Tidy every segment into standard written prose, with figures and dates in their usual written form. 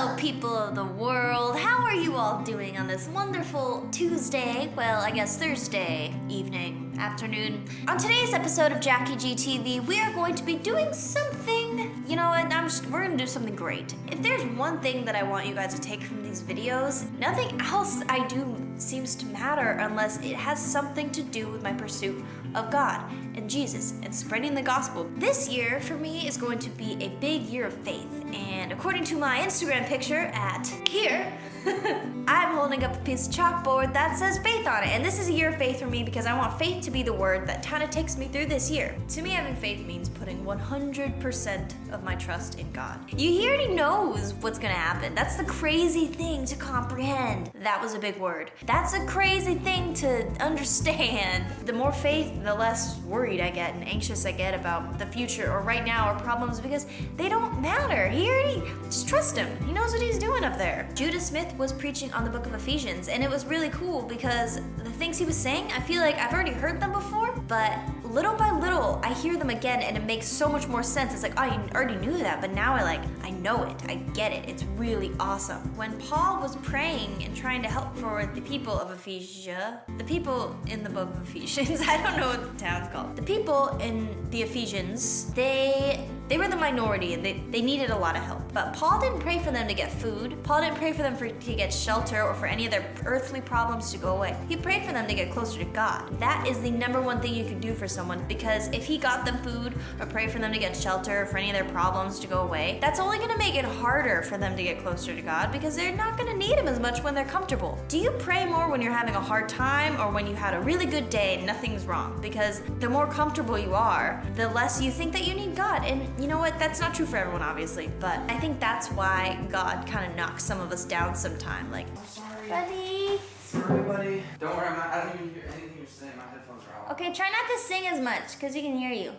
Hello, people of the world. How are you all doing on this wonderful Tuesday? Well, I guess Thursday evening, afternoon. On today's episode of Jackie G TV, we are going to be doing something. You know what? We're going to do something great. If there's one thing that I want you guys to take from these videos, nothing else I do seems to matter unless it has something to do with my pursuit of God and Jesus and spreading the gospel. This year for me is going to be a big year of faith, and according to my Instagram picture at here, I'm holding up a piece of chalkboard that says faith on it, and this is a year of faith for me because I want faith to be the word that kind of takes me through this year. To me, having faith means putting 100% of my trust in God. He already knows what's gonna happen. That's the crazy thing to comprehend. That was a big word. That's a crazy thing to understand. The more faith, the less worried I get and anxious I get about the future or right now or problems because they don't matter. Just trust him. He knows what he's doing up there. Judah Smith was preaching on the book of Ephesians, and it was really cool because the things he was saying, I feel like I've already heard them before, but little by little, I hear them again and it makes so much more sense. It's like, oh, I already knew that, but now I know it. I get it. It's really awesome. When Paul was praying and trying to help for the people of Ephesia, the people in the book of Ephesians, I don't know what the town's called. The people in the Ephesians, they were the minority and they needed a lot of help. But Paul didn't pray for them to get food. Paul didn't pray for them to get shelter or for any of their earthly problems to go away. He prayed for them to get closer to God. That is the number one thing you can do for someone, because if he got them food or prayed for them to get shelter or for any of their problems to go away, that's only going to make it harder for them to get closer to God because they're not going to need him as much when they're comfortable. Do you pray more when you're having a hard time or when you had a really good day and nothing's wrong? Because the more comfortable you are, the less you think that you need God. And you know what? That's not true for everyone, obviously, but I think that's why God kind of knocks some of us down sometime. Like, I'm sorry. buddy. Sorry, buddy. Don't worry, I don't even hear anything you're saying. My headphones are out. Okay, try not to sing as much, because we can hear you.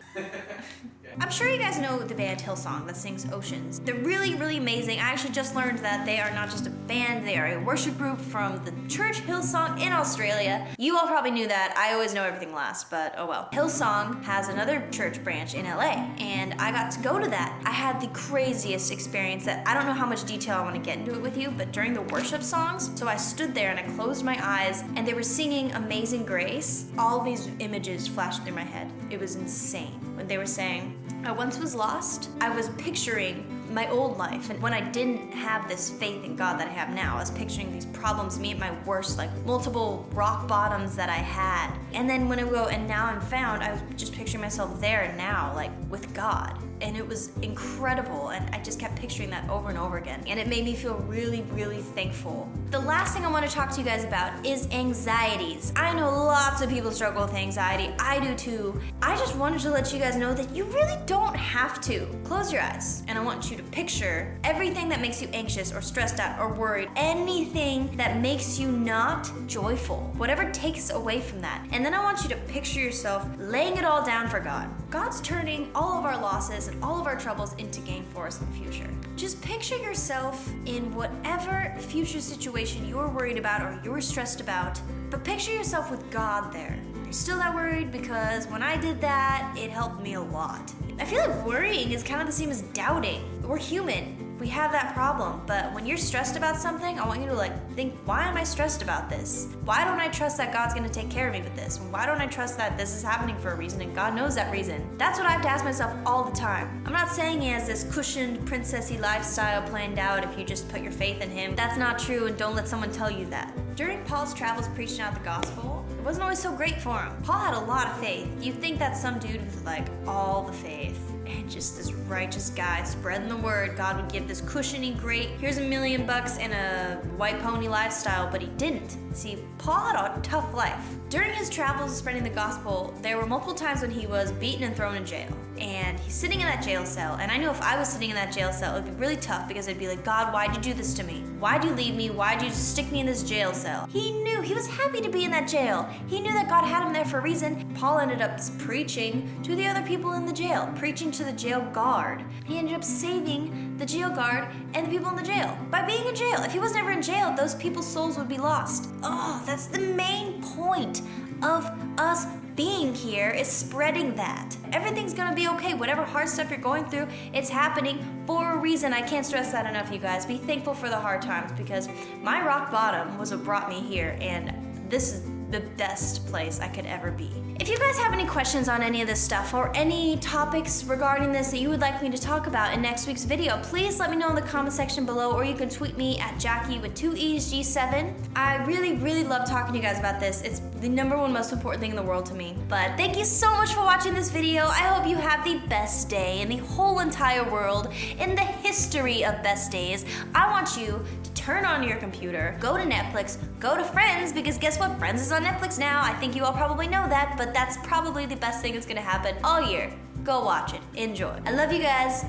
I'm sure you guys know the band Hillsong that sings Oceans. They're really, really amazing. I actually just learned that they are not just a band, they are a worship group from the church Hillsong in Australia. You all probably knew that. I always know everything last, but oh well. Hillsong has another church branch in LA, and I got to go to that. I had the craziest experience that I don't know how much detail I want to get into it with you, but during the worship songs, so I stood there and I closed my eyes, and they were singing Amazing Grace. All these images flashed through my head. It was insane. When they were saying, I once was lost, I was picturing my old life, and when I didn't have this faith in God that I have now, I was picturing these problems, me at my worst, like multiple rock bottoms that I had. And then when I go, and now I'm found, I was just picturing myself there and now, like with God. And it was incredible, and I just kept picturing that over and over again. And it made me feel really, really thankful. The last thing I want to talk to you guys about is anxieties. I know lots of people struggle with anxiety. I do too. I just wanted to let you guys know that you really don't have to. Close your eyes, and I want you to picture everything that makes you anxious or stressed out or worried. Anything that makes you not joyful. Whatever takes away from that. And then I want you to picture yourself laying it all down for God. God's turning all of our losses and all of our troubles into gain for us in the future. Just picture yourself in whatever future situation you're worried about or you're stressed about, but picture yourself with God there. Are you still that worried? Because when I did that, it helped me a lot. I feel like worrying is kind of the same as doubting. We're human. We have that problem, but when you're stressed about something, I want you to think, why am I stressed about this? Why don't I trust that God's gonna take care of me with this? Why don't I trust that this is happening for a reason and God knows that reason? That's what I have to ask myself all the time. I'm not saying he has this cushioned, princessy lifestyle planned out if you just put your faith in him. That's not true, and don't let someone tell you that. During Paul's travels preaching out the gospel, it wasn't always so great for him. Paul had a lot of faith. You'd think that some dude with all the faith and just this righteous guy spreading the word, God would give this cushiony, great, here's $1 million and a white pony lifestyle, but he didn't. See, Paul had a tough life. During his travels spreading the gospel, there were multiple times when he was beaten and thrown in jail. And he's sitting in that jail cell, and I know if I was sitting in that jail cell, it would be really tough because I'd be like, God, why'd you do this to me? Why'd you leave me? Why'd you stick me in this jail cell? He knew, he was happy to be in that jail. He knew that God had him there for a reason. Paul ended up preaching to the other people in the jail, preaching to the jail guard. He ended up saving the jail guard and the people in the jail by being in jail. If he was never in jail, those people's souls would be lost. Oh, that's the main point of us being here is spreading that. Everything's gonna be okay. Whatever hard stuff you're going through, it's happening for a reason. I can't stress that enough, you guys. Be thankful for the hard times, because my rock bottom was what brought me here, and this is the best place I could ever be. If you guys have any questions on any of this stuff or any topics regarding this that you would like me to talk about in next week's video, please let me know in the comment section below, or you can tweet me at Jackie with 2 E's G7. I really love talking to you guys about this. It's the #1 most important thing in the world to me. But thank you so much for watching this video. I hope you have the best day in the whole entire world, in the history of best days. I want you to turn on your computer, go to Netflix, go to Friends, because guess what? Friends is on Netflix now. I think you all probably know that, but that's probably the best thing that's gonna happen all year. Go watch it. Enjoy. I love you guys.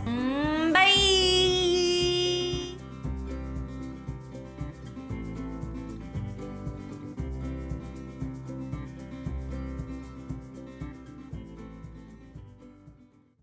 Bye!